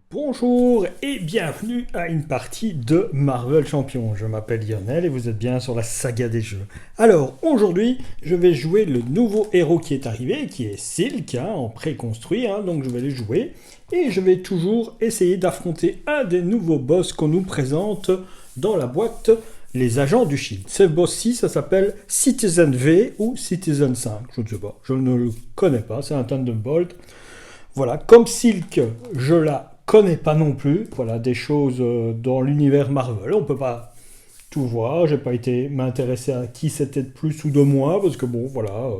Bonjour et bienvenue à une partie de Marvel Champion. Je m'appelle Lionel et vous êtes bien sur la saga des jeux. Alors aujourd'hui, je vais jouer le nouveau héros qui est arrivé, qui est Silk, en préconstruit, donc je vais le jouer. Et je vais toujours essayer d'affronter un des nouveaux boss qu'on nous présente dans la boîte, les agents du Shield. Ce boss-ci, ça s'appelle Citizen V ou Citizen 5, je ne sais pas, je ne le connais pas, c'est un Thunderbolt. Voilà, comme Silk, je la connais pas non plus, voilà, des choses dans l'univers Marvel, on peut pas tout voir, j'ai pas été m'intéresser à qui c'était de plus ou de moins, parce que bon, voilà,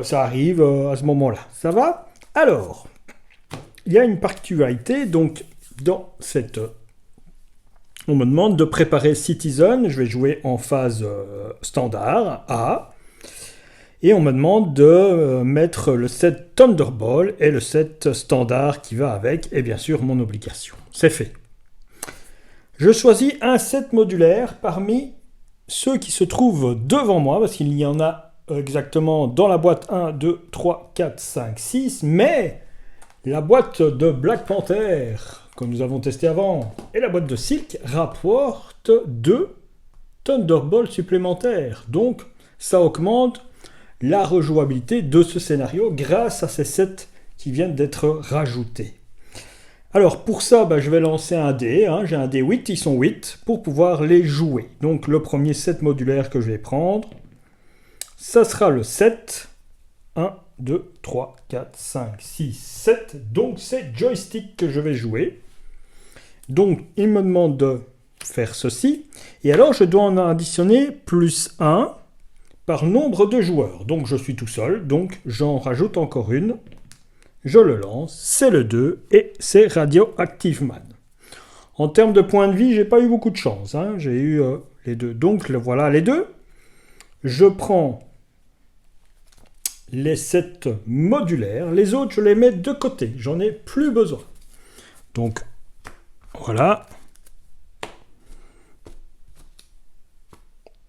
ça arrive à ce moment-là. Ça va? Alors, il y a une particularité, donc, dans cette... on me demande de préparer Citizen, je vais jouer en phase standard, A, et on me demande de mettre le set Thunderbolt et le set standard qui va avec, et bien sûr mon obligation. C'est fait. Je choisis un set modulaire parmi ceux qui se trouvent devant moi, parce qu'il y en a exactement dans la boîte 1, 2, 3, 4, 5, 6, mais la boîte de Black Panther, que nous avons testé avant, et la boîte de Silk rapportent 2 Thunderbolts supplémentaires. Donc ça augmente la rejouabilité de ce scénario grâce à ces sets qui viennent d'être rajoutés. Alors pour ça, je vais lancer un dé, j'ai un dé 8, ils sont 8, pour pouvoir les jouer. Donc le premier set modulaire que je vais prendre, ça sera le 7. 1, 2, 3, 4, 5, 6, 7. Donc c'est joystick que je vais jouer. Donc il me demande de faire ceci. Et alors je dois en additionner plus 1 par nombre de joueurs. Donc je suis tout seul, donc j'en rajoute encore une. Je le lance, c'est le 2 et c'est Radioactive Man. En termes de points de vie, j'ai pas eu beaucoup de chance. J'ai eu les 2. Donc voilà les 2. Je prends les 7 modulaires. Les autres, je les mets de côté. J'en ai plus besoin. Donc voilà.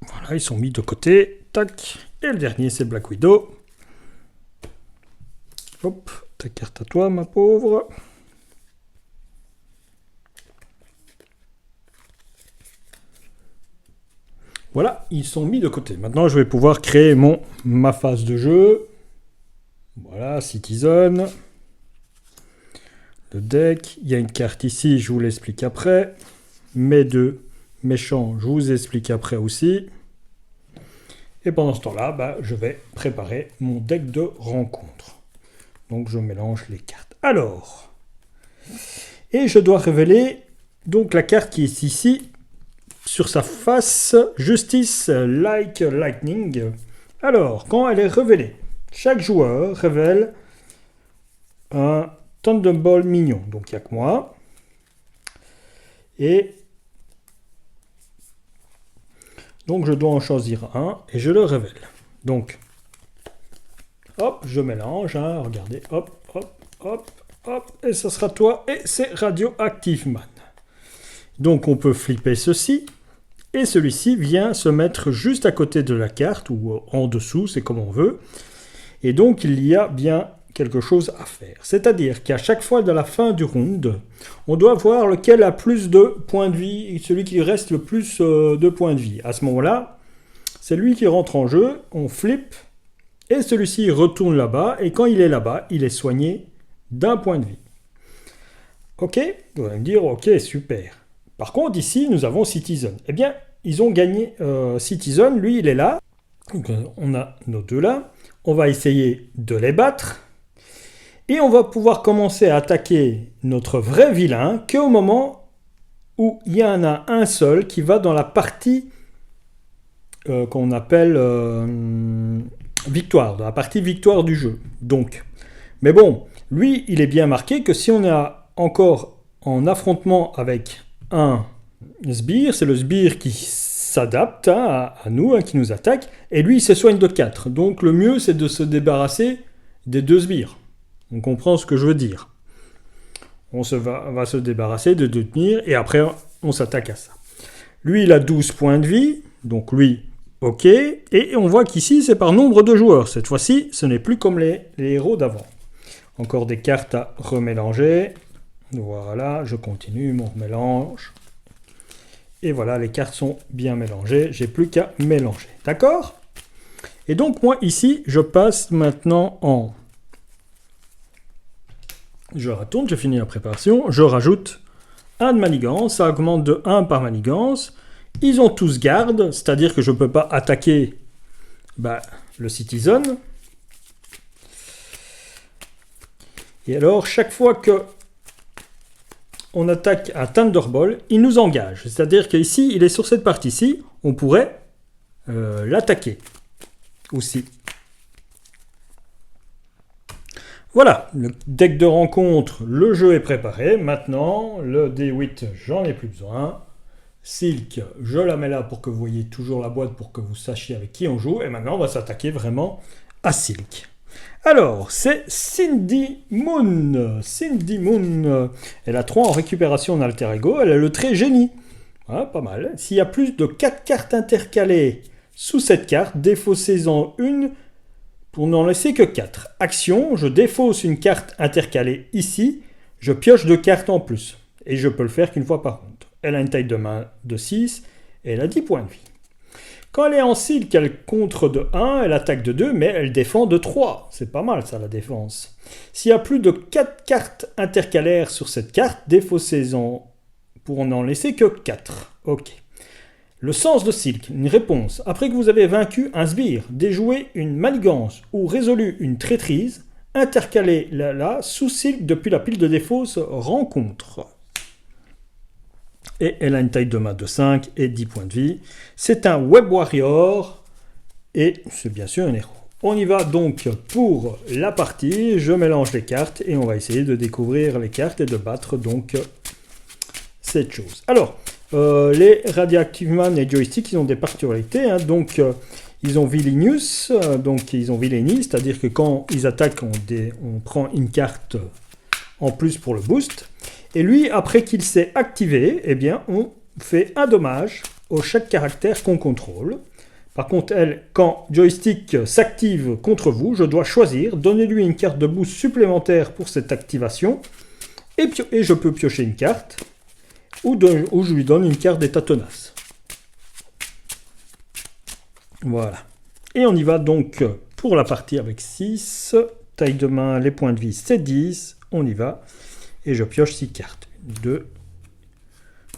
Voilà, ils sont mis de côté. Tac. Et le dernier, c'est Black Widow. Hop, ta carte à toi, ma pauvre. Voilà, ils sont mis de côté. Maintenant, je vais pouvoir créer ma phase de jeu. Voilà, Citizen. Le deck. Il y a une carte ici, je vous l'explique après. Mes 2 méchants, je vous explique après aussi. Et pendant ce temps-là, je vais préparer mon deck de rencontre. Donc je mélange les cartes. Alors, et je dois révéler donc la carte qui est ici sur sa face, Justice Like Lightning. Alors, quand elle est révélée, chaque joueur révèle un Thunderbolt mignon. Donc il n'y a que moi. Et donc je dois en choisir un et je le révèle. Donc, hop, je mélange, regardez, hop, hop, hop, hop, et ça sera toi, et c'est Radioactive Man. Donc on peut flipper ceci, et celui-ci vient se mettre juste à côté de la carte, ou en dessous, c'est comme on veut. Et donc il y a bien quelque chose à faire. C'est-à-dire qu'à chaque fois de la fin du round, on doit voir lequel a plus de points de vie, celui qui reste le plus de points de vie. À ce moment-là, c'est lui qui rentre en jeu, on flippe, et celui-ci retourne là-bas, et quand il est là-bas, il est soigné d'un point de vie. Ok? Vous allez me dire, ok, super. Par contre, ici, nous avons Citizen. Eh bien, ils ont gagné Citizen, lui, il est là. Donc, on a nos 2 là. On va essayer de les battre. Et on va pouvoir commencer à attaquer notre vrai vilain qu'au moment où il y en a un seul qui va dans la partie qu'on appelle victoire, dans la partie victoire du jeu. Donc, mais bon, lui, il est bien marqué que si on est encore en affrontement avec un sbire, c'est le sbire qui s'adapte à nous, qui nous attaque, et lui, il se soigne de 4. Donc, le mieux, c'est de se débarrasser des 2 sbires. On comprend ce que je veux dire. On va se débarrasser de 2 tenir, et après, on s'attaque à ça. Lui, il a 12 points de vie, donc lui, ok, et on voit qu'ici, c'est par nombre de joueurs. Cette fois-ci, ce n'est plus comme les héros d'avant. Encore des cartes à remélanger. Voilà, je continue mon mélange. Et voilà, les cartes sont bien mélangées. J'ai plus qu'à mélanger. D'accord? Et donc, moi, ici, je passe maintenant en... Je retourne, j'ai fini la préparation. Je rajoute un de manigance. Ça augmente de 1 par manigance. Ils ont tous garde, c'est-à-dire que je ne peux pas attaquer le Citizen. Et alors, chaque fois que on attaque un Thunderbolt, il nous engage. C'est-à-dire qu'ici, il est sur cette partie-ci, on pourrait l'attaquer aussi. Voilà, le deck de rencontre, le jeu est préparé. Maintenant, le D8, j'en ai plus besoin. Silk, je la mets là pour que vous voyez toujours la boîte, pour que vous sachiez avec qui on joue. Et maintenant, on va s'attaquer vraiment à Silk. Alors, c'est Cindy Moon. Cindy Moon, elle a 3 en récupération en alter ego. Elle a le trait génie. Voilà, pas mal. S'il y a plus de 4 cartes intercalées sous cette carte, défaussez-en une pour n'en laisser que 4. Action, je défausse une carte intercalée ici. Je pioche 2 cartes en plus. Et je peux le faire qu'une fois par round. Elle a une taille de main de 6 et elle a 10 points de vie. Quand elle est en silk, elle contre de 1, elle attaque de 2, mais elle défend de 3. C'est pas mal ça, la défense. S'il y a plus de 4 cartes intercalaires sur cette carte, défaussez-en pour n'en laisser que 4. Ok. Le sens de silk, une réponse. Après que vous avez vaincu un sbire, déjoué une manigance ou résolu une traîtrise, intercalez-la sous silk depuis la pile de défausse rencontre. Et elle a une taille de main de 5 et 10 points de vie. C'est un Web Warrior et c'est bien sûr un héros. On y va donc pour la partie. Je mélange les cartes et on va essayer de découvrir les cartes et de battre donc cette chose. Alors, les Radioactive Man et Joystick, ils ont des particularités. Donc, ils ont Villainous, donc ils ont Villainy, c'est-à-dire que quand ils attaquent, on prend une carte en plus pour le boost. Et lui, après qu'il s'est activé, eh bien, on fait un dommage au chaque caractère qu'on contrôle. Par contre, elle, quand Joystick s'active contre vous, je dois choisir, donnez-lui une carte de boost supplémentaire pour cette activation, et je peux piocher une carte, ou je lui donne une carte d'état tenace. Voilà. Et on y va donc pour la partie avec 6. Taille de main, les points de vie, c'est 10. On y va. Et je pioche 6 cartes. 2,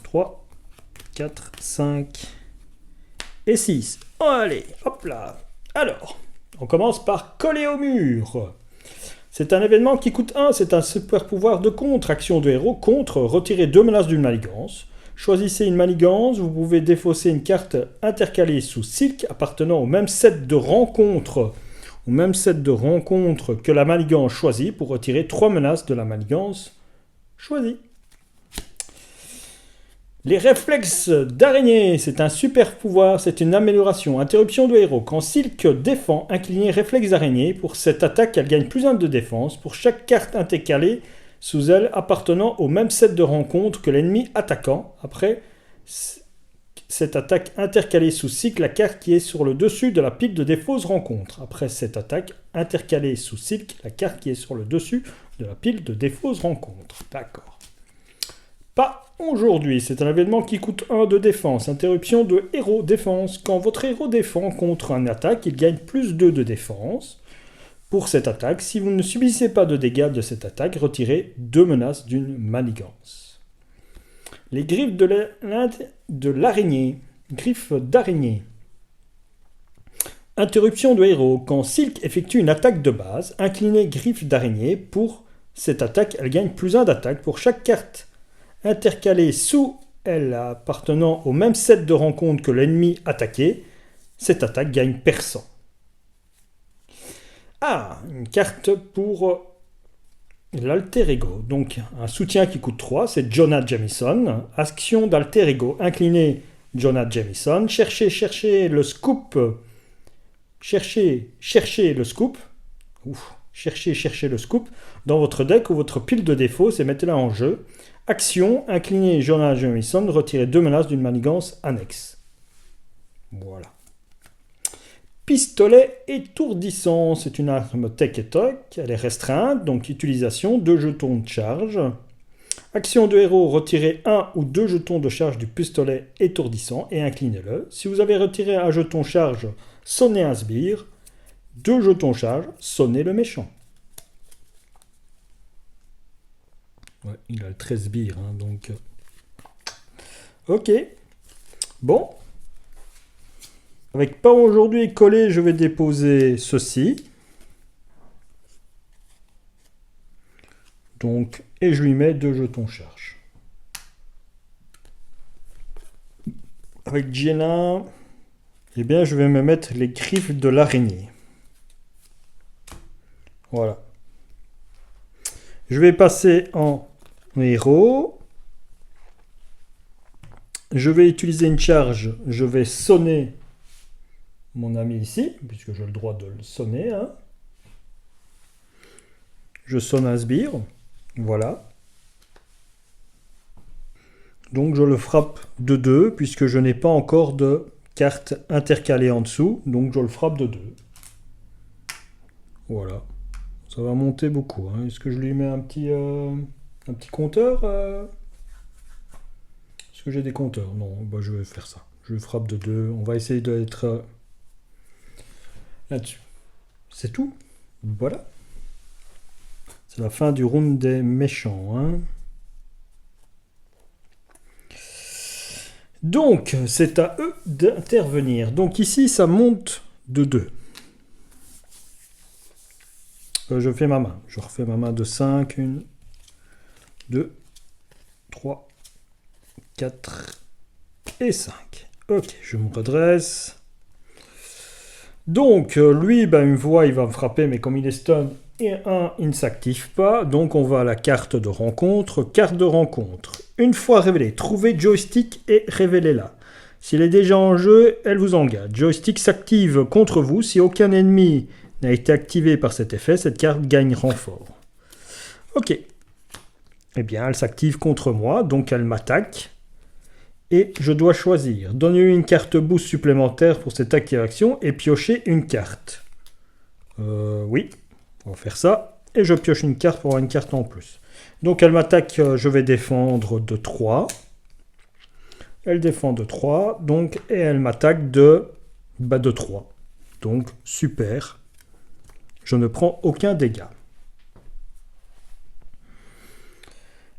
3, 4, 5 et 6. Allez, hop là. Alors, on commence par coller au mur. C'est un événement qui coûte 1. C'est un super pouvoir de contre. Action de héros contre. Retirer 2 menaces d'une manigance. Choisissez une manigance. Vous pouvez défausser une carte intercalée sous silk appartenant au même set de rencontres. Au même set de rencontres que la manigance choisie pour retirer 3 menaces de la manigance choisi. Les réflexes d'araignée, c'est un super pouvoir, c'est une amélioration. Interruption de héros. Quand Silk défend, incliné réflexe d'araignée. Pour cette attaque, elle gagne plus 1 de défense. Pour chaque carte intercalée sous elle appartenant au même set de rencontres que l'ennemi attaquant. Après cette attaque intercalée sous Silk, la carte qui est sur le dessus de la pile de défausse rencontre. Après cette attaque intercalée sous Silk, la carte qui est sur le dessus de la pile de défausse rencontre. D'accord. Pas aujourd'hui. C'est un événement qui coûte 1 de défense. Interruption de héros défense. Quand votre héros défend contre une attaque, il gagne plus 2 de défense. Pour cette attaque, si vous ne subissez pas de dégâts de cette attaque, retirez 2 menaces d'une manigance. Les griffes de l'araignée. Griffes d'araignée. Interruption de héros. Quand Silk effectue une attaque de base, inclinez griffes d'araignée. Pour cette attaque, elle gagne plus 1 d'attaque. Pour chaque carte intercalée sous elle appartenant au même set de rencontres que l'ennemi attaqué, cette attaque gagne perçant. Ah, une carte pour l'alter ego. Donc un soutien qui coûte 3, c'est Jonah Jameson. Action d'alter ego. Inclinez Jonah Jameson. Cherchez le scoop. Cherchez le scoop. Cherchez le scoop dans votre deck ou votre pile de défauts et mettez-la en jeu. Action, inclinez Jonah Jameson, retirez 2 menaces d'une manigance annexe. Voilà. Pistolet étourdissant, c'est une arme tech et toc, elle est restreinte, donc utilisation, 2 jetons de charge. Action de héros, retirez un ou deux jetons de charge du pistolet étourdissant et inclinez-le. Si vous avez retiré un jeton charge, sonnez un sbire. Deux jetons charge, sonnez le méchant. Ouais, il a le 13 sbires, hein, donc... Ok. Bon. Avec pas aujourd'hui collé, je vais déposer ceci. Donc, et je lui mets deux jetons charge. Avec Jenna, eh bien, je vais me mettre les griffes de l'araignée. Voilà. Je vais passer en héros. Je vais utiliser une charge. Je vais sonner mon ami ici, puisque j'ai le droit de le sonner. Hein. Je sonne un sbire. Voilà. Donc je le frappe de 2, puisque je n'ai pas encore de carte intercalée en dessous. Donc je le frappe de 2. Voilà. Ça va monter beaucoup. Hein. Est-ce que je lui mets un petit compteur Est-ce que j'ai des compteurs? Non, bah, je vais faire ça. Je frappe de 2. On va essayer d'être là-dessus. C'est tout. Voilà. C'est la fin du round des méchants. Hein. Donc, c'est à eux d'intervenir. Donc ici, ça monte de 2. Je fais ma main. Je refais ma main de 5. 1, 2, 3, 4 et 5. Ok, je me redresse. Donc, lui, il me voit, il va me frapper, mais comme il est stun, et il ne s'active pas. Donc, on va à la carte de rencontre. Carte de rencontre. Une fois révélée, trouvez joystick et révélez-la. S'il est déjà en jeu, elle vous engage. Joystick s'active contre vous. Si aucun ennemi n'a été activé par cet effet, cette carte gagne renfort. Ok. Eh bien, elle s'active contre moi, donc elle m'attaque. Et je dois choisir. Donnez-lui une carte boost supplémentaire pour cette activation et piocher une carte. Oui, on va faire ça. Et je pioche une carte pour avoir une carte en plus. Donc elle m'attaque, je vais défendre de 3. Elle défend de 3. Donc, et elle m'attaque de 3. Donc, super. Je ne prends aucun dégât.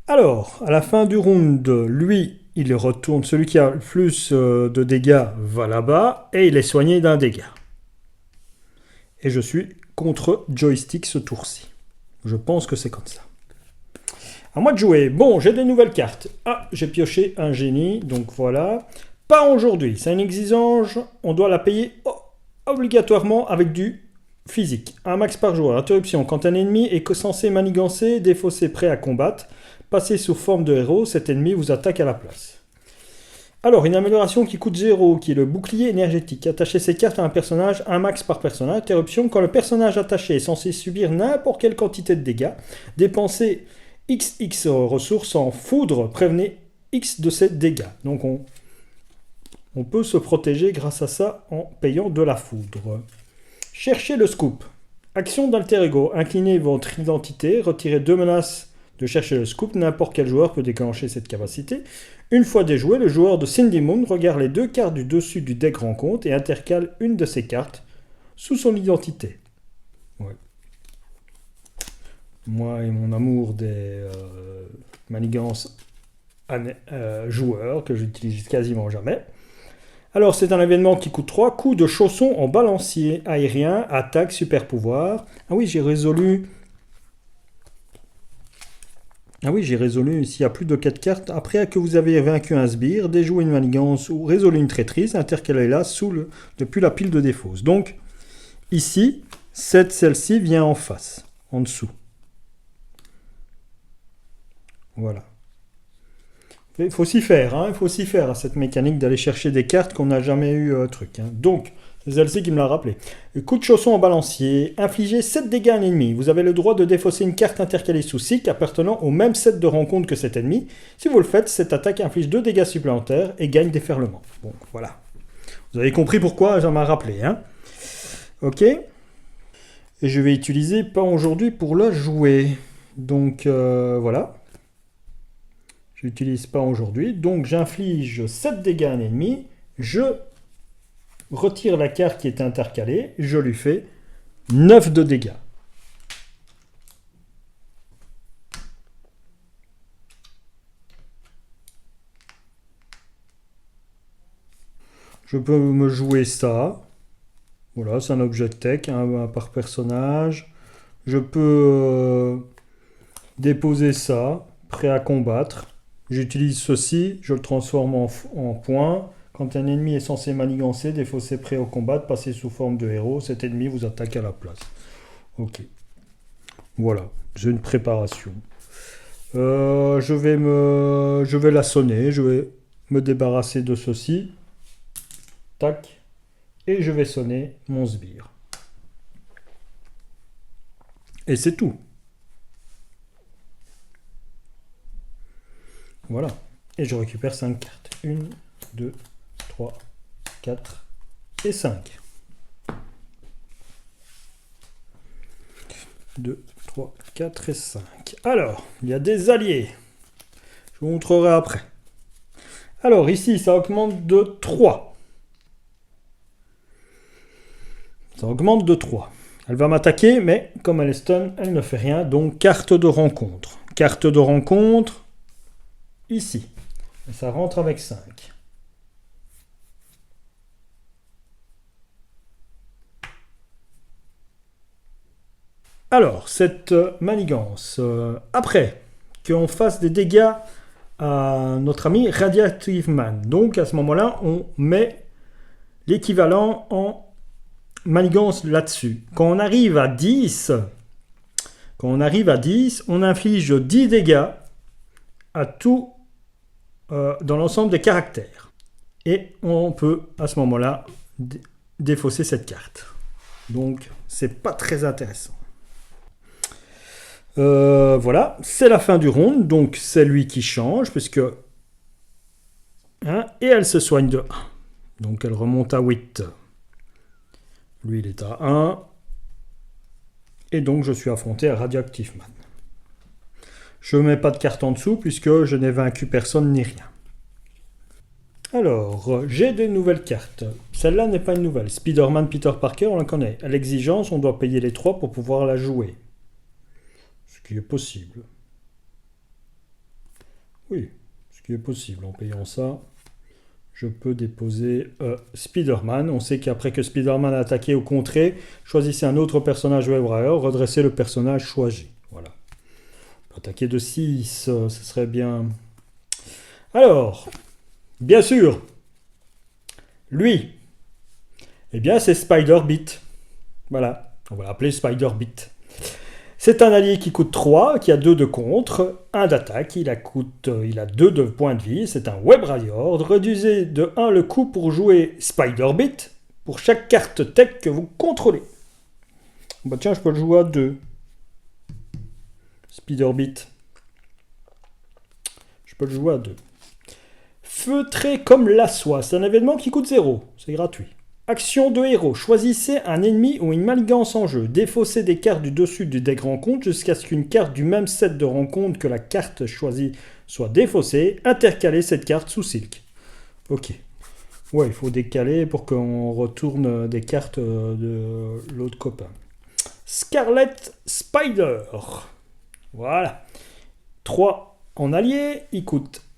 Alors, à la fin du round, lui, il retourne. Celui qui a le plus de dégâts va là-bas et il est soigné d'un dégât. Et je suis contre joystick ce tour-ci. Je pense que c'est comme ça. À moi de jouer. Bon, j'ai des nouvelles cartes. Ah, j'ai pioché un génie, donc voilà. Pas aujourd'hui. C'est une exigence. On doit la payer obligatoirement avec du physique. Un max par joueur. Interruption. Quand un ennemi est censé manigancer, défausser, prêt à combattre, passez sous forme de héros, cet ennemi vous attaque à la place. Alors, une amélioration qui coûte 0, qui est le bouclier énergétique. Attachez ces cartes à un personnage, un max par personnage. Interruption. Quand le personnage attaché est censé subir n'importe quelle quantité de dégâts, dépensez XX ressources en foudre, prévenez X de ces dégâts. Donc on peut se protéger grâce à ça en payant de la foudre. Cherchez le scoop. Action d'alter ego. Inclinez votre identité, retirez 2 menaces de chercher le scoop. N'importe quel joueur peut déclencher cette capacité. Une fois déjoué, le joueur de Cindy Moon regarde les 2 cartes du dessus du deck rencontre et intercale une de ces cartes sous son identité. Ouais. Moi et mon amour des manigances joueurs que j'utilise quasiment jamais. Alors c'est un événement qui coûte 3 coups de chausson en balancier aérien, attaque, super pouvoir. Ah oui, j'ai résolu s'il y a plus de 4 cartes. Après que vous avez vaincu un sbire, déjoué une manigance ou résolu une traîtrise, intercalez-la depuis la pile de défausse. Donc ici, celle-ci vient en face, en dessous. Voilà. Il faut s'y faire, hein, il faut s'y faire à cette mécanique d'aller chercher des cartes qu'on n'a jamais eu truc. Hein. Donc, c'est celle-ci qui me l'a rappelé. Coup de chausson en balancier, infligez 7 dégâts à un ennemi. Vous avez le droit de défausser une carte intercalée sous cycle appartenant au même set de rencontre que cet ennemi. Si vous le faites, cette attaque inflige 2 dégâts supplémentaires et gagne déferlement. Bon, voilà. Vous avez compris pourquoi j'en ai rappelé. Hein. Ok. Et je vais utiliser pas aujourd'hui pour la jouer. Donc, voilà. Je n'utilise pas aujourd'hui. Donc j'inflige 7 dégâts à un ennemi. Je retire la carte qui est intercalée. Je lui fais 9 de dégâts. Je peux me jouer ça. Voilà, c'est un objet de tech, un par personnage. Je peux déposer ça, prêt à combattre. J'utilise ceci, je le transforme en point. Quand un ennemi est censé manigancer, défausser prêt au combat, passer sous forme de héros, cet ennemi vous attaque à la place. Ok. Voilà, j'ai une préparation. Je vais la sonner, je vais me débarrasser de ceci. Tac. Et je vais sonner mon sbire. Et c'est tout. Voilà. Et je récupère 5 cartes. 1, 2, 3, 4 et 5. 2, 3, 4 et 5. Alors, il y a des alliés. Je vous montrerai après. Alors, ici, ça augmente de 3. Ça augmente de 3. Elle va m'attaquer, mais comme elle est stun, elle ne fait rien. Donc, carte de rencontre. Carte de rencontre, ici. Et ça rentre avec 5. Alors, cette manigance, après qu'on fasse des dégâts à notre ami Radioactive Man. Donc, à ce moment-là, on met l'équivalent en manigance là-dessus. Quand on arrive à 10, on inflige 10 dégâts à tout dans l'ensemble des caractères. Et on peut à ce moment-là défausser cette carte. Donc c'est pas très intéressant. Voilà, c'est la fin du round, donc c'est lui qui change, puisque et elle se soigne de 1. Donc elle remonte à 8. Lui, il est à 1. Et donc, je suis affronté à Radioactive Man. Je ne mets pas de carte en dessous puisque je n'ai vaincu personne ni rien. Alors, j'ai des nouvelles cartes. Celle-là n'est pas une nouvelle. Spider-Man Peter Parker, on la connaît. À l'exigence, on doit payer les 3 pour pouvoir la jouer. Ce qui est possible. Oui, ce qui est possible. En payant ça, je peux déposer Spider-Man. On sait qu'après que Spider-Man a attaqué ou contré, choisissez un autre personnage Web Warrior, redressez le personnage choisi. Voilà. On peut attaquer de 6, ce serait bien. Alors, bien sûr, lui, eh bien c'est Spider-Bit. Voilà, on va l'appeler Spider-Bit. C'est un allié qui coûte 3, qui a 2 de contre, 1 d'attaque, il a 2 de points de vie, c'est un Web Warrior. Réduisez de 1 le coût pour jouer Spider-Bit pour chaque carte tech que vous contrôlez. Bah tiens, je peux le jouer à 2. Spider-Bit. Je peux le jouer à 2. Feutré comme la soie, c'est un événement qui coûte 0, c'est gratuit. Action de héros. Choisissez un ennemi ou une manigance en jeu. Défaussez des cartes du dessus du deck rencontre jusqu'à ce qu'une carte du même set de rencontre que la carte choisie soit défaussée. Intercalez cette carte sous Silk. Ok. Ouais, il faut décaler pour qu'on retourne des cartes de l'autre copain. Scarlet Spider. Voilà. 3 en allié.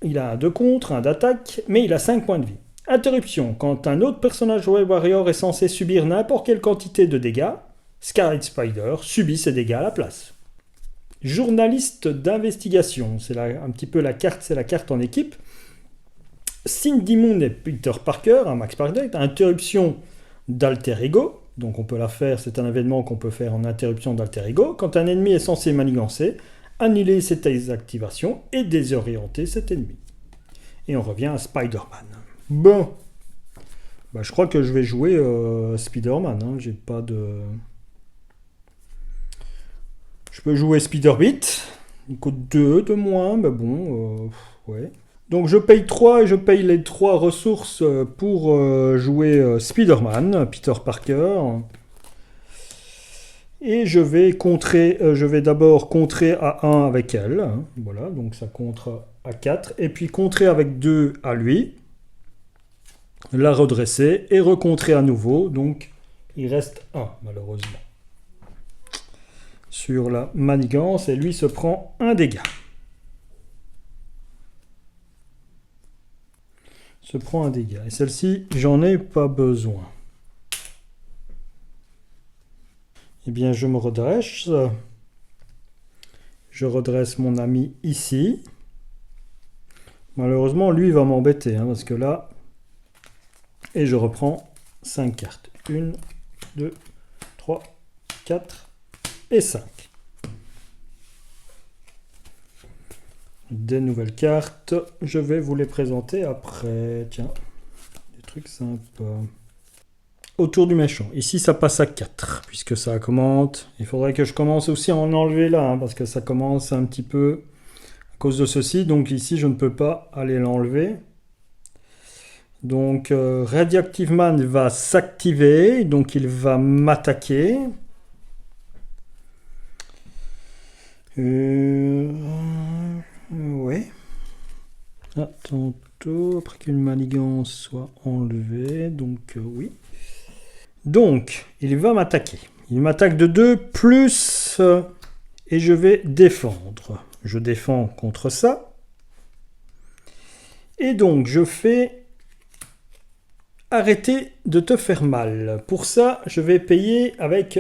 Il a un 2 contre, 1 d'attaque, mais il a 5 points de vie. Interruption. Quand un autre personnage Web Warrior est censé subir n'importe quelle quantité de dégâts, Scarlet Spider subit ces dégâts à la place. Journaliste d'investigation. C'est un petit peu la carte, c'est la carte en équipe. Cindy Moon et Peter Parker, un Max Parker, interruption d'alter ego. Donc on peut la faire, c'est un événement qu'on peut faire en interruption d'alter ego. Quand un ennemi est censé manigancer, annuler cette activation et désorienter cet ennemi. Et on revient à Spider-Man. Bon, bah, je crois que je vais jouer Spider-Man. Hein. J'ai pas de. Je peux jouer Spider-Bit. Il coûte 2 de moins, mais bon, ouais. Donc je paye 3 et je paye les 3 ressources pour jouer Spider-Man, Peter Parker. Et je vais contrer, je vais d'abord contrer à 1 avec elle. Hein. Voilà, donc ça contre à 4. Et puis contrer avec 2 à lui. La redresser et recontrer à nouveau. Donc il reste 1 malheureusement. Sur la manigance, et lui se prend un dégât. Se prend un dégât. Et celle-ci, j'en ai pas besoin. Eh bien, je me redresse. Je redresse mon ami ici. Malheureusement, lui, il va m'embêter, hein, parce que là... Et je reprends 5 cartes. 1, 2, 3, 4 et 5. Des nouvelles cartes. Je vais vous les présenter après. Tiens, des trucs sympas. Autour du méchant. Ici, ça passe à 4, puisque ça commente. Il faudrait que je commence aussi à en enlever là, hein, parce que ça commence un petit peu à cause de ceci. Donc ici, je ne peux pas aller l'enlever. Donc, Radioactive Man va s'activer. Donc, il va m'attaquer. Ouais. Ah, tantôt, après qu'une manigance soit enlevée. Donc, oui. Donc, il va m'attaquer. Il m'attaque de 2 plus... et je vais défendre. Je défends contre ça. Et donc, je fais... arrêter de te faire mal. Pour ça, je vais payer avec...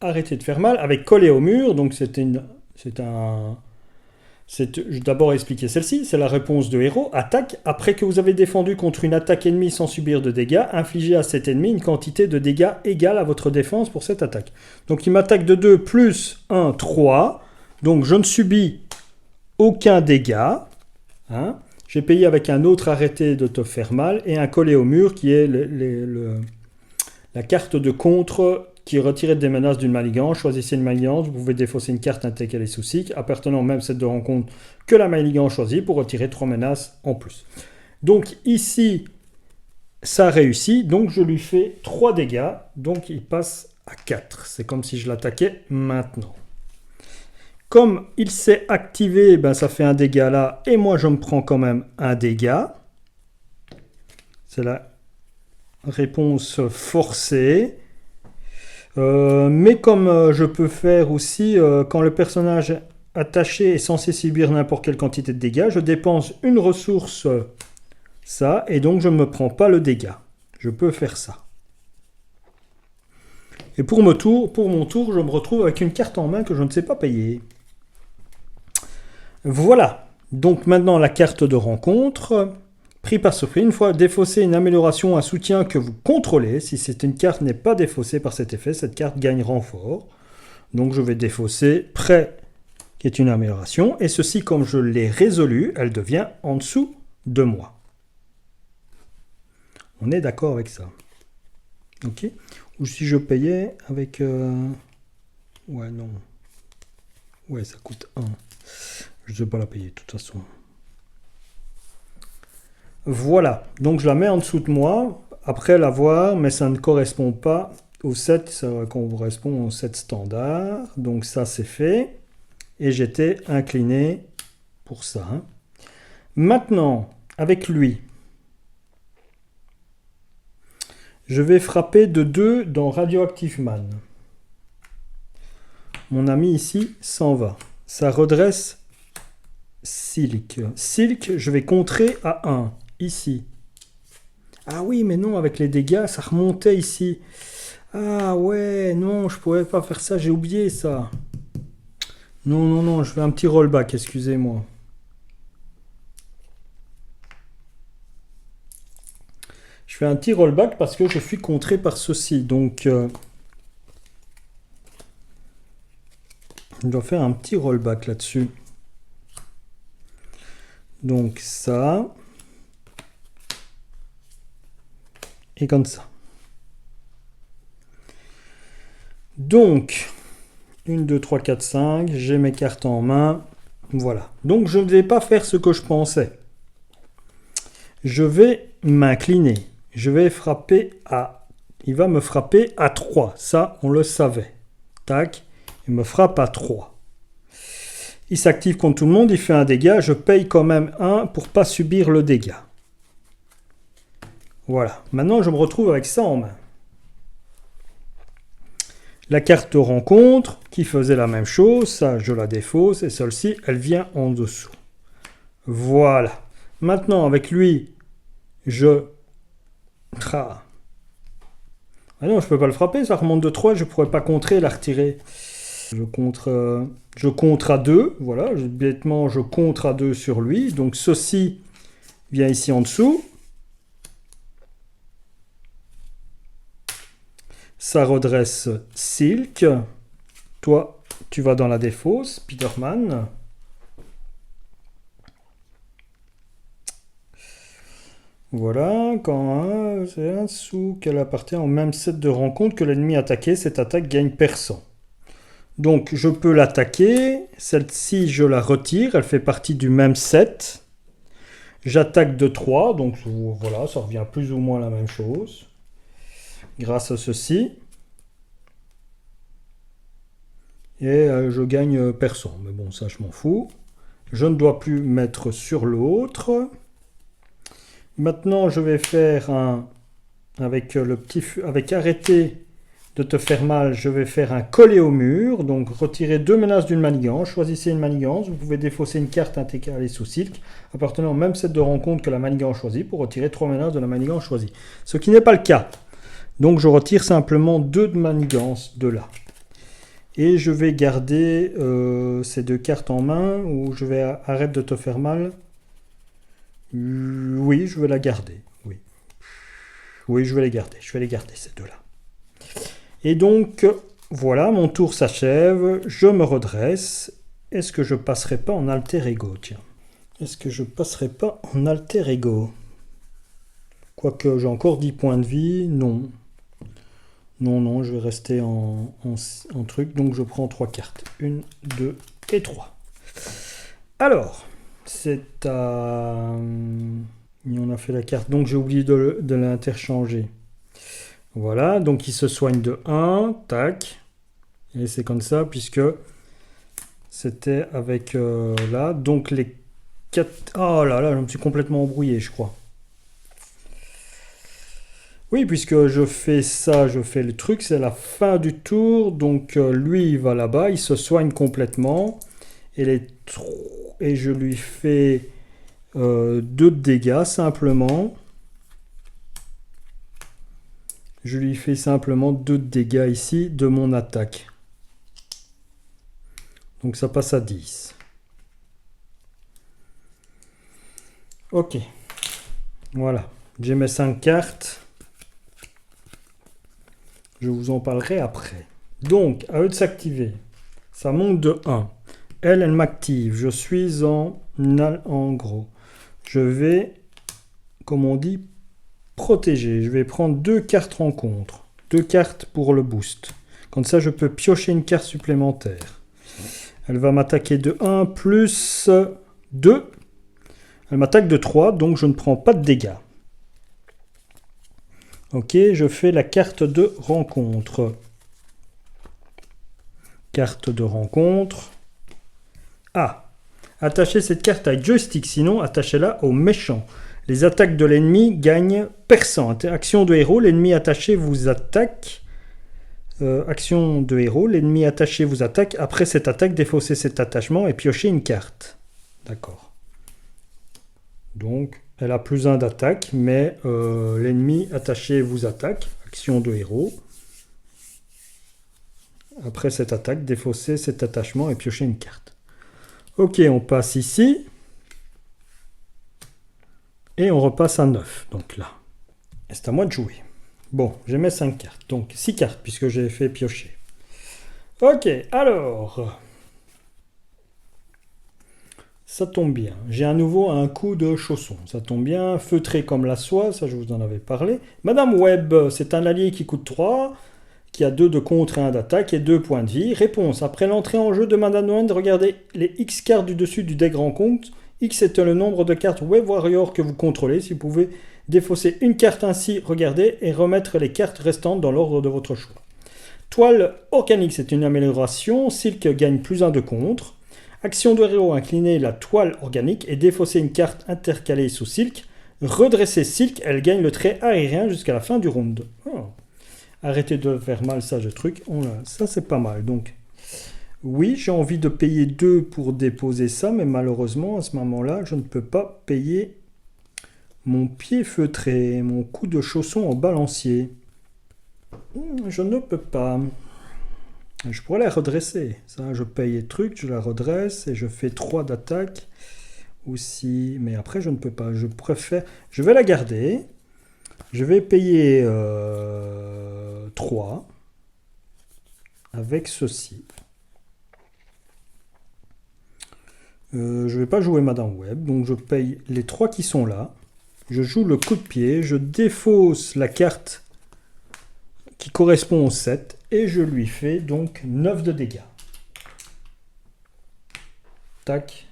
arrêter de faire mal, avec coller au mur. Donc, je vais d'abord expliquer celle-ci. C'est la réponse de héros. Attaque. Après que vous avez défendu contre une attaque ennemie sans subir de dégâts, infligez à cet ennemi une quantité de dégâts égale à votre défense pour cette attaque. Donc il m'attaque de 2 plus 1, 3. Donc je ne subis aucun dégât. Hein. J'ai payé avec un autre arrêté de te faire mal et un coller au mur qui est la carte de contre qui est retirée des menaces d'une manigance. Choisissez une manigance, vous pouvez défausser une carte ainsi qu'elle est sous cycle, appartenant au même set de rencontres que la manigance choisie pour retirer 3 menaces en plus. Donc ici, ça réussit, donc je lui fais 3 dégâts, donc il passe à 4. C'est comme si je l'attaquais maintenant. Comme il s'est activé, ben ça fait un dégât là, et moi je me prends quand même un dégât. C'est la réponse forcée. Mais comme je peux faire aussi, quand le personnage attaché est censé subir n'importe quelle quantité de dégâts, je dépense une ressource, ça, et donc je ne me prends pas le dégât. Je peux faire ça. Et pour mon tour, je me retrouve avec une carte en main que je ne sais pas payer. Voilà. Donc maintenant la carte de rencontre. Pris par surprise, une fois défaussé une amélioration, un soutien que vous contrôlez. Si cette une carte n'est pas défaussée par cet effet, cette carte gagne renfort. Donc je vais défausser prêt, qui est une amélioration. Et ceci, comme je l'ai résolu, elle devient en dessous de moi. On est d'accord avec ça. Ok. Ou si je payais avec... Ouais, non. Ouais, ça coûte 1. Je ne vais pas la payer de toute façon. Voilà, donc je la mets en dessous de moi, après l'avoir, mais ça ne correspond pas au set, ça correspond au set standard, donc ça c'est fait, et j'étais incliné pour ça. Hein. Maintenant, avec lui, je vais frapper de 2 dans Radioactive Man. Mon ami ici s'en va, ça redresse Silk. Silk, je vais contrer à 1. Ici. Ah oui, mais non, avec les dégâts, ça remontait ici. Ah ouais, non, je pouvais pas faire ça, j'ai oublié ça. Non, non, non, je fais un petit rollback, excusez-moi. Je fais un petit rollback parce que je suis contré par ceci. Donc, je dois faire un petit rollback là-dessus. Donc ça... Et comme ça. Donc, 1, 2, 3, 4, 5. J'ai mes cartes en main. Voilà. Donc, je ne vais pas faire ce que je pensais. Je vais m'incliner. Je vais frapper à... Il va me frapper à 3. Ça, on le savait. Tac. Il me frappe à 3. Il s'active contre tout le monde, il fait un dégât. Je paye quand même 1 pour pas subir le dégât. Voilà. Maintenant, je me retrouve avec ça en main. La carte de rencontre, qui faisait la même chose, ça je la défausse, et celle-ci, elle vient en dessous. Voilà. Maintenant, avec lui, je... Ah non, je peux pas le frapper, ça remonte de 3, je pourrais pas contrer et la retirer. Je contre à 2, voilà, bêtement je contre à 2 sur lui, donc ceci vient ici en dessous. Ça redresse Silk. Toi, tu vas dans la défausse, Spider-Man. Voilà, quand c'est un sous qu'elle appartient au même set de rencontres que l'ennemi attaqué, cette attaque gagne perçant. Donc je peux l'attaquer, celle-ci je la retire, elle fait partie du même set. J'attaque de 3, donc voilà, ça revient plus ou moins à la même chose. Grâce à ceci. Et je gagne perçant, mais bon ça je m'en fous. Je ne dois plus mettre sur l'autre. Maintenant je vais faire un... Avec arrêter de te faire mal, je vais faire un coller au mur. Donc retirer 2 menaces d'une manigance. Choisissez une manigance. Vous pouvez défausser une carte intégrée sous Silk appartenant au même set de rencontres que la manigance choisie pour retirer 3 menaces de la manigance choisie. Ce qui n'est pas le cas. Donc je retire simplement 2 de manigance de là. Et je vais garder ces 2 cartes en main où je vais arrêter de te faire mal. Oui, je vais la garder. Oui. Oui, je vais les garder. Je vais les garder ces 2-là. Et donc, voilà, mon tour s'achève. Je me redresse. Est-ce que je passerai pas en alter ego? Tiens. Est-ce que je passerai pas en alter ego? Quoique j'ai encore 10 points de vie. Non. Non, je vais rester en truc. Donc je prends 3 cartes. 1, 2 et 3. Alors, c'est à... On a fait la carte. Donc j'ai oublié de l'interchanger. Voilà, donc il se soigne de 1. Tac. Et c'est comme ça, puisque c'était avec là. Donc les 4... Oh là là, je me suis complètement embrouillé, je crois. Oui, puisque je fais ça, je fais le truc, c'est la fin du tour. Donc lui, il va là-bas, il se soigne complètement. Et je lui fais 2 de dégâts, simplement. Je lui fais simplement 2 de dégâts ici de mon attaque. Donc ça passe à 10. Ok. Voilà. J'ai mes 5 cartes. Je vous en parlerai après. Donc, à eux de s'activer. Ça monte de 1. Elle m'active. Je suis en gros. Je vais, comme on dit, protéger. Je vais prendre 2 cartes rencontre. 2 cartes pour le boost. Comme ça, je peux piocher une carte supplémentaire. Elle va m'attaquer de 1 plus 2. Elle m'attaque de 3, donc je ne prends pas de dégâts. Ok, je fais la carte de rencontre. Carte de rencontre. Ah, attachez cette carte avec joystick, sinon attachez-la au méchant. Les attaques de l'ennemi gagnent perçant. Action de héros, l'ennemi attaché vous attaque. Action de héros, l'ennemi attaché vous attaque. Après cette attaque, défaussez cet attachement et piochez une carte. D'accord. Donc, elle a plus 1 d'attaque, mais l'ennemi attaché vous attaque. Action de héros. Après cette attaque, défaussez cet attachement et piochez une carte. Ok, on passe ici. Et on repasse à 9. Donc là. C'est à moi de jouer. Bon, j'ai mes 5 cartes. Donc 6 cartes, puisque j'ai fait piocher. Ok, alors... Ça tombe bien. J'ai à nouveau un coup de chausson. Ça tombe bien. Feutré comme la soie, ça je vous en avais parlé. Madame Webb, c'est un allié qui coûte 3, qui a 2 de contre et 1 d'attaque et 2 points de vie. Réponse. Après l'entrée en jeu de Madame Webb, regardez les X cartes du dessus du deck rencontre. X est le nombre de cartes Web Warrior que vous contrôlez. Si vous pouvez défausser une carte ainsi, regardez, et remettre les cartes restantes dans l'ordre de votre choix. Toile organique, c'est une amélioration. Silk gagne +1 de contre. Action de héros, incliner la toile organique et défausser une carte intercalée sous Silk. Redresser Silk, elle gagne le trait aérien jusqu'à la fin du round. Oh. Arrêtez de faire mal ça, ce truc. Oh là, ça c'est pas mal. Donc, oui, j'ai envie de payer 2 pour déposer ça, mais malheureusement, à ce moment-là, je ne peux pas payer mon pied feutré, mon coup de chausson en balancier. Je ne peux pas. Je pourrais la redresser. Ça, je paye les trucs, je la redresse et je fais 3 d'attaque aussi. Mais après, je ne peux pas. Je préfère. Je vais la garder. Je vais payer 3 avec ceci. Je ne vais pas jouer Madame Web, donc je paye les 3 qui sont là. Je joue le coup de pied, je défausse la carte qui correspond au 7 et je lui fais donc 9 de dégâts. Tac.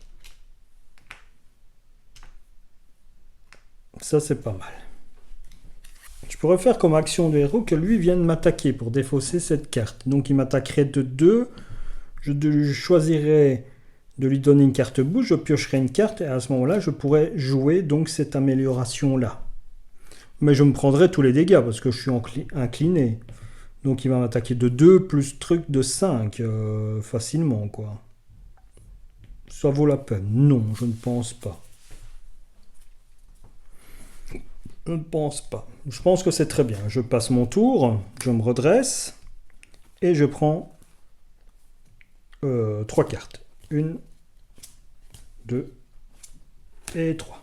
Ça c'est pas mal. Je pourrais faire comme action de héros que lui vienne m'attaquer pour défausser cette carte. Donc il m'attaquerait de 2. Je choisirais de lui donner une carte bouche, je piocherai une carte et à ce moment-là, je pourrais jouer donc cette amélioration-là. Mais je me prendrai tous les dégâts parce que je suis incliné. Donc il va m'attaquer de 2 plus truc de 5 facilement, quoi. Ça vaut la peine? Non, je ne pense pas. Je ne pense pas. Je pense que c'est très bien. Je passe mon tour, je me redresse et je prends 3 cartes. 1, 2 et 3.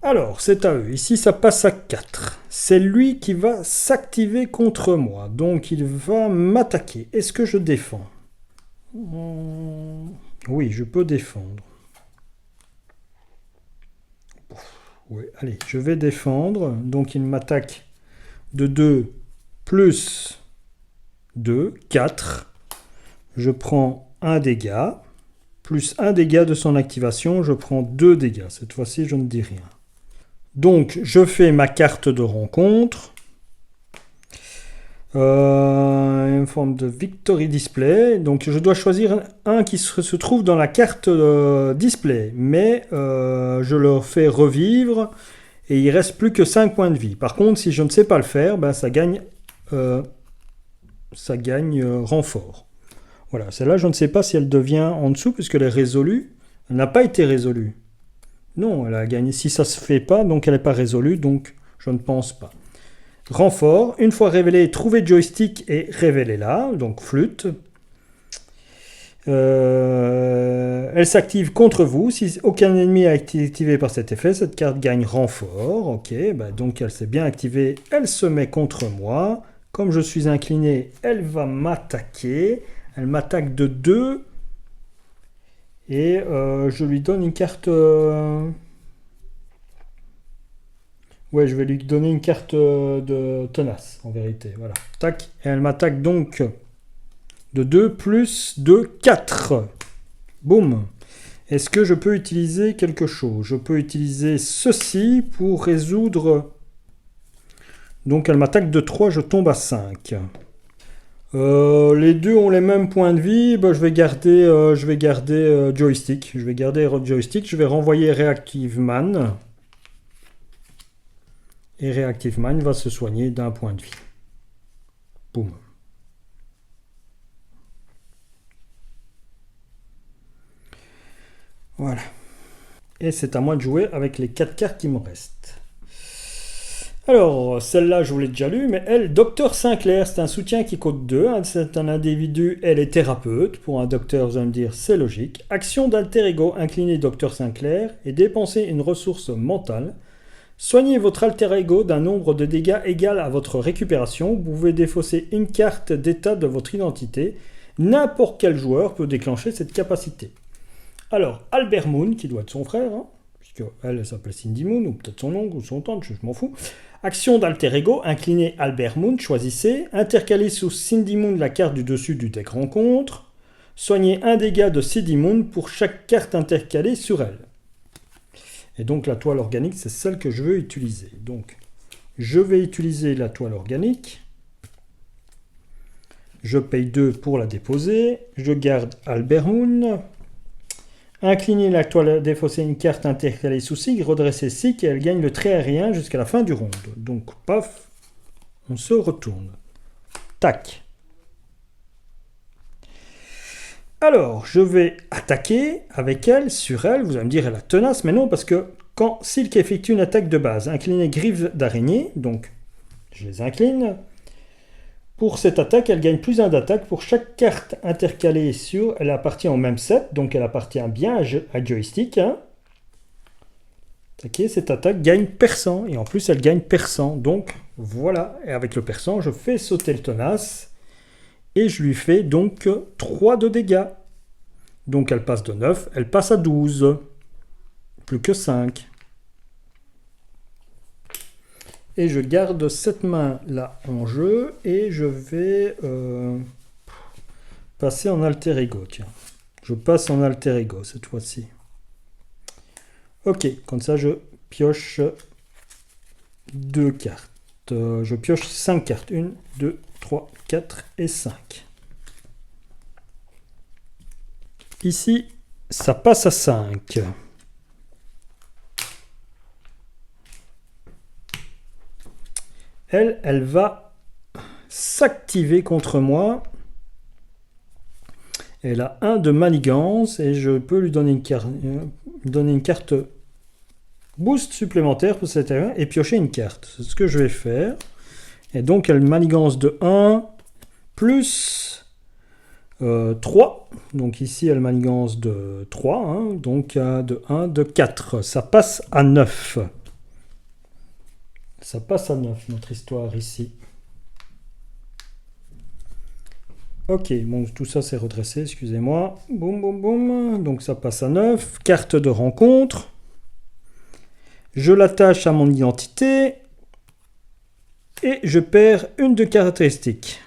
Alors, c'est à eux. Ici, ça passe à 4. C'est lui qui va s'activer contre moi. Donc, il va m'attaquer. Est-ce que je défends? Oui, je peux défendre. Oui, allez, je vais défendre. Donc, il m'attaque de 2 plus 2, 4. Je prends un dégât. Plus 1 dégât de son activation, je prends 2 dégâts. Cette fois-ci, je ne dis rien. Donc, je fais ma carte de rencontre. Une forme de Victory Display. Donc, je dois choisir un qui se trouve dans la carte display. Mais je le fais revivre et il ne reste plus que 5 points de vie. Par contre, si je ne sais pas le faire, ben, ça gagne renfort. Voilà, celle-là, je ne sais pas si elle devient en dessous, puisqu'elle est résolue. Elle n'a pas été résolue. Non, elle a gagné. Si ça ne se fait pas, donc elle n'est pas résolue, donc je ne pense pas. Renfort, une fois révélé, trouvez joystick et révélez-la, donc flûte. Elle s'active contre vous. Si aucun ennemi a été activé par cet effet, cette carte gagne renfort. Ok, bah donc elle s'est bien activée, elle se met contre moi. Comme je suis incliné, elle va m'attaquer. Elle m'attaque de 2. Et je lui donne une carte... Ouais, je vais lui donner une carte de tenace, en vérité. Voilà. Tac. Et elle m'attaque donc de 2 plus de 4. Boum. Est-ce que je peux utiliser quelque chose? Je peux utiliser ceci pour résoudre... Donc elle m'attaque de 3, je tombe à 5. Les deux ont les mêmes points de vie, bah, je vais garder joystick. Je vais garder joystick, je vais renvoyer Reactive Man. Et Reactive Man va se soigner d'un point de vie. Boum. Voilà. Et c'est à moi de jouer avec les 4 cartes qui me restent. Alors, celle-là, je vous l'ai déjà lue, mais elle, Docteur Sinclair, c'est un soutien qui coûte 2. C'est un individu, elle est thérapeute. Pour un docteur, vous allez me dire, c'est logique. Action d'alter ego, incliner Docteur Sinclair et dépenser une ressource mentale. Soignez votre alter ego d'un nombre de dégâts égal à votre récupération. Vous pouvez défausser une carte d'état de votre identité. N'importe quel joueur peut déclencher cette capacité. Alors, Albert Moon, qui doit être son frère, hein, puisqu'elle s'appelle Cindy Moon, ou peut-être son oncle ou son tante, je m'en fous. Action d'alter ego, inclinez Albert Moon, choisissez. Intercalez sous Cindy Moon la carte du dessus du deck rencontre. Soignez un dégât de Cindy Moon pour chaque carte intercalée sur elle. Et donc la toile organique, c'est celle que je veux utiliser. Donc, je vais utiliser la toile organique. Je paye 2 pour la déposer. Je garde Albert Moon. Incliner la toile, défausser une carte intercalée sous SIG, redresser SIG et elle gagne le trait aérien jusqu'à la fin du round. Donc, paf, on se retourne. Tac. Alors, je vais attaquer avec elle, sur elle. Vous allez me dire, elle a tenace, mais non, parce que quand Silk effectue une attaque de base, incliner griffes d'araignée, donc je les incline. Pour cette attaque, elle gagne plus 1 d'attaque pour chaque carte intercalée sur... Elle appartient au même set, donc elle appartient bien à joystick. Hein. Okay, cette attaque gagne perçant, et en plus elle gagne perçant. Donc voilà, et avec le perçant, je fais sauter le tenace, et je lui fais donc 3 de dégâts. Donc elle passe de 9, elle passe à 12. Plus que 5. Et je garde cette main-là en jeu et je vais passer en alter ego. Tiens. Je passe en alter ego cette fois-ci. Ok, comme ça je pioche 2 cartes. Je pioche 5 cartes. 1, 2, 3, 4 et 5. Ici, ça passe à 5. Elle va s'activer contre moi. Elle a 1 de manigance et je peux lui donner une carte boost supplémentaire pour cette area et piocher une carte. C'est ce que je vais faire. Et donc elle manigance de 1 plus 3. Donc ici elle manigance de 3. Hein, donc de 1, de 4. Ça passe à 9. Ça passe à 9, notre histoire ici. Ok, bon, tout ça c'est redressé, excusez-moi. Boum, boum, boum. Donc ça passe à 9. Carte de rencontre. Je l'attache à mon identité. Et je perds une de caractéristiques.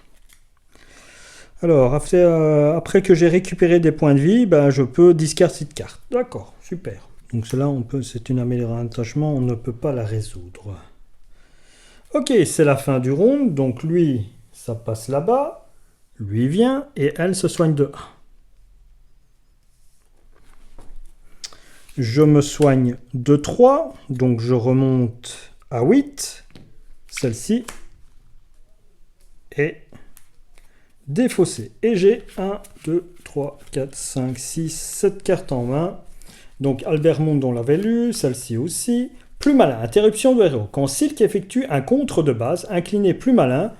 Alors, après que j'ai récupéré des points de vie, ben, je peux discard cette carte. D'accord, super. Donc cela, c'est une amélioration d'attachement, on ne peut pas la résoudre. Ok, c'est la fin du round, donc lui, ça passe là-bas, lui vient, et elle se soigne de 1. Je me soigne de 3, donc je remonte à 8. Celle-ci est défaussée. Et j'ai 1, 2, 3, 4, 5, 6, 7 cartes en main. Donc Albert Moon, on l'avait lu, celle-ci aussi. Plus malin, interruption de héros. Quand Silk effectue un contre de base, incliné plus malin,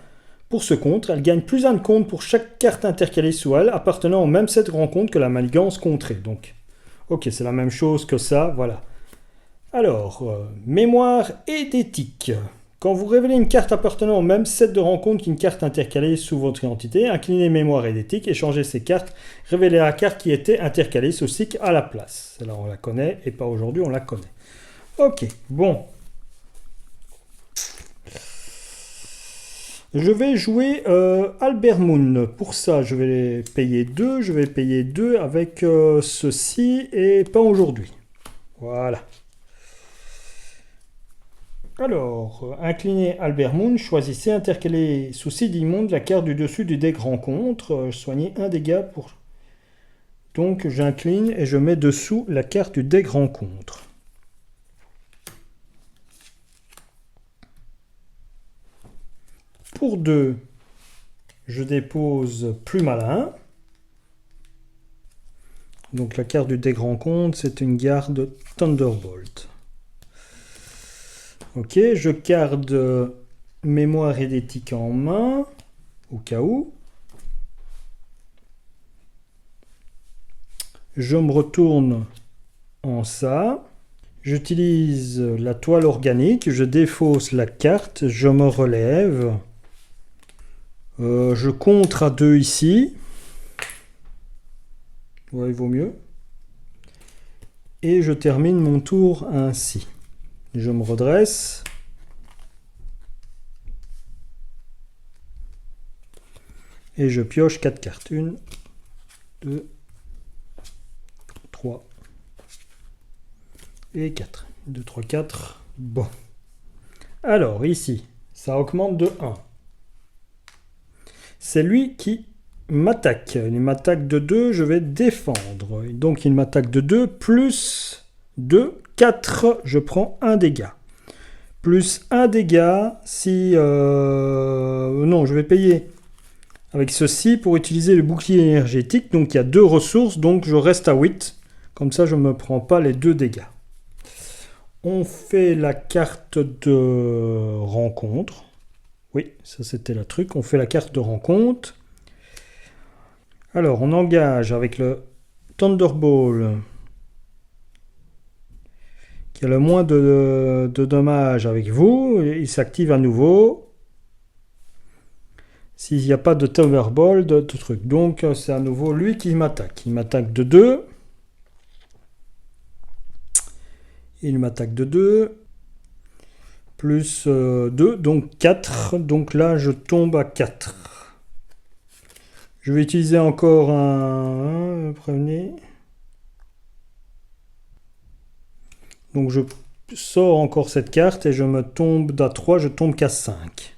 pour ce contre, elle gagne plus 1 de contre pour chaque carte intercalée sous elle, appartenant au même set de rencontres que la manigance contrée. Donc, ok, c'est la même chose que ça, voilà. Alors, mémoire et d'éthique. Quand vous révélez une carte appartenant au même set de rencontres qu'une carte intercalée sous votre identité, inclinez mémoire et d'éthique et changez ces cartes. Révélez la carte qui était intercalée sous SIC à la place. Celle-là, on la connaît et pas aujourd'hui, on la connaît. Ok, bon. Je vais jouer Albert Moon. Pour ça, je vais payer 2. Je vais payer 2 avec ceci et pas aujourd'hui. Voilà. Alors, inclinez Albert Moon, choisissez intercaler sous SID immonde la carte du dessus du deck rencontre. Soignez 1 dégât pour... Donc, j'incline et je mets dessous la carte du deck rencontre. Pour 2, je dépose plus malin. Donc la carte du deck rencontre, c'est une garde Thunderbolt. Ok, je garde mémoire et d'éthique en main, au cas où. Je me retourne en ça. J'utilise la toile organique, je défausse la carte, je me relève. Je contre à 2 ici. Ouais, il vaut mieux. Et je termine mon tour ainsi. Je me redresse. Et je pioche 4 cartes. 1, 2, 3 et 4. 2, 3, 4. Bon. Alors, ici, ça augmente de 1. C'est lui qui m'attaque. Il m'attaque de 2, je vais défendre. Donc il m'attaque de 2, plus 2, 4, je prends un dégât. Plus un dégât si... non, je vais payer avec ceci pour utiliser le bouclier énergétique. Donc il y a 2 ressources, donc je reste à 8. Comme ça, je ne me prends pas les 2 dégâts. On fait la carte de rencontre. Oui, ça c'était le truc. On fait la carte de rencontre. Alors, on engage avec le Thunderball, qui a le moins de dommages avec vous. Il s'active à nouveau. S'il n'y a pas de Thunderball, de truc. Donc, c'est à nouveau lui qui m'attaque. Il m'attaque de 2. Il m'attaque de 2. Plus 2, donc 4. Donc là, je tombe à 4. Je vais utiliser encore un prévenir. Donc je sors encore cette carte et je me tombe à 3, je tombe qu'à 5.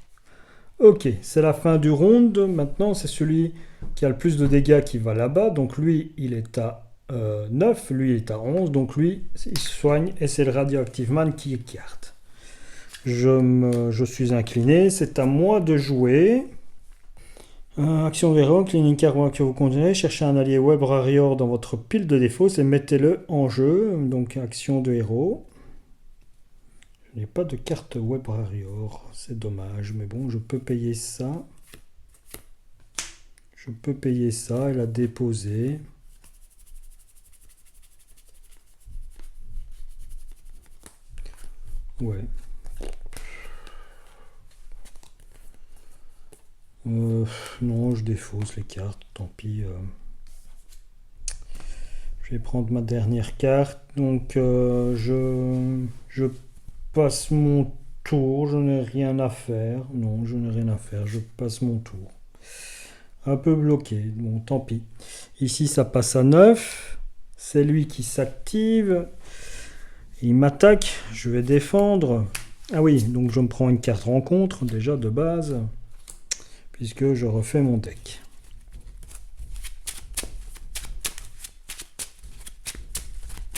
Ok, c'est la fin du round. Maintenant, c'est celui qui a le plus de dégâts qui va là-bas. Donc lui, il est à 9, lui, il est à 11. Donc lui, il se soigne et c'est le Radioactive Man qui écarte. Je suis incliné, c'est à moi de jouer. Action Véro, Cleaning Carbone que vous contenez, cherchez un allié Web Warrior dans votre pile de défauts et mettez-le en jeu. Donc action de héros. Je n'ai pas de carte Web Warrior, c'est dommage, mais bon, je peux payer ça. Je peux payer ça et la déposer. Ouais. Non, je défausse les cartes, tant pis. Je vais prendre ma dernière carte. Donc, je passe mon tour. Je n'ai rien à faire. Non, je n'ai rien à faire. Je passe mon tour. Un peu bloqué. Bon, tant pis. Ici, ça passe à 9. C'est lui qui s'active. Il m'attaque. Je vais défendre. Ah oui, donc je me prends une carte rencontre, déjà de base. Puisque je refais mon deck.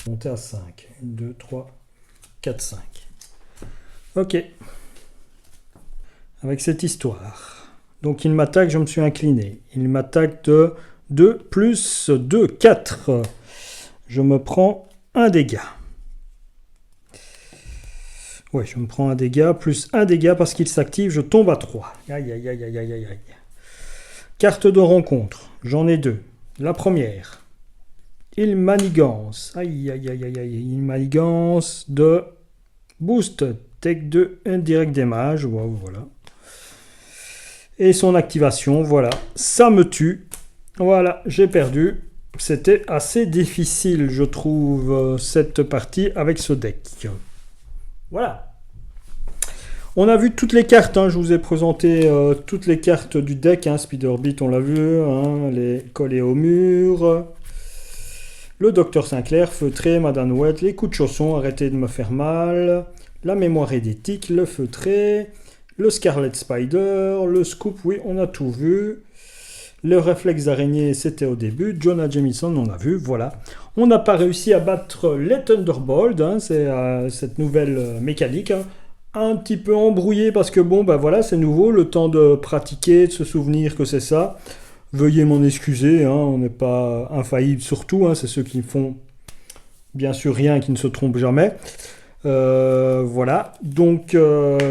Monter à 5. 1, 2, 3, 4, 5. Ok. Avec cette histoire. Donc il m'attaque, je me suis incliné. Il m'attaque de 2 plus 2, 4. Je me prends un dégât. Ouais, je me prends un dégât, plus un dégât parce qu'il s'active, je tombe à 3. Aïe, aïe, aïe, aïe, aïe, aïe. Carte de rencontre, j'en ai 2. La première, il manigance. Aïe, aïe, aïe, aïe, aïe. Il manigance de boost, take 2, indirect damage. Wow, voilà. Et son activation, voilà. Ça me tue. Voilà, j'ai perdu. C'était assez difficile, je trouve, cette partie avec ce deck. Voilà. On a vu toutes les cartes, hein. Je vous ai présenté toutes les cartes du deck. Hein. Speederbeat, on l'a vu, hein. Les collés au mur. Le Docteur Sinclair, feutré, Madame Wet, les coups de chausson, arrêtez de me faire mal. La mémoire édétique, le feutré. Le Scarlet Spider, le Scoop, oui, on a tout vu. Le réflexe d'araignée, c'était au début. Jonah Jameson, on a vu, voilà. On n'a pas réussi à battre les Thunderbolt, hein, c'est cette nouvelle mécanique. Hein. Un petit peu embrouillé parce que bon, ben voilà, c'est nouveau, le temps de pratiquer, de se souvenir que c'est ça. Veuillez m'en excuser, hein, on n'est pas infaillible surtout, hein, c'est ceux qui font bien sûr rien et qui ne se trompent jamais. Voilà, donc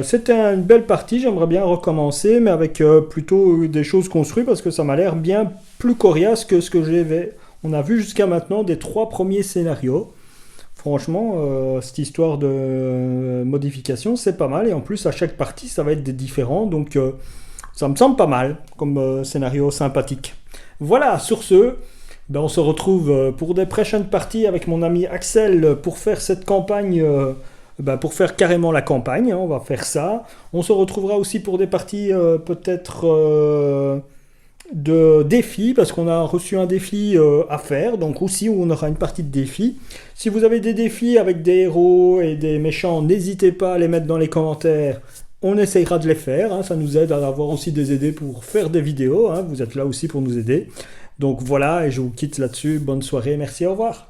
c'était une belle partie, j'aimerais bien recommencer, mais avec plutôt des choses construites, parce que ça m'a l'air bien plus coriace que ce que on a vu jusqu'à maintenant des 3 premiers scénarios. Franchement, cette histoire de modification, c'est pas mal, et en plus, à chaque partie, ça va être des différents, donc ça me semble pas mal, comme scénario sympathique. Voilà, sur ce... Ben, on se retrouve pour des prochaines parties avec mon ami Axel pour faire cette campagne, pour faire carrément la campagne, hein, on va faire ça. On se retrouvera aussi pour des parties peut-être de défis, parce qu'on a reçu un défi à faire, donc aussi on aura une partie de défi. Si vous avez des défis avec des héros et des méchants, n'hésitez pas à les mettre dans les commentaires On essayera de les faire, hein, ça nous aide à avoir aussi des idées pour faire des vidéos, hein, vous êtes là aussi pour nous aider. Donc voilà, et je vous quitte là-dessus. Bonne soirée, merci, au revoir.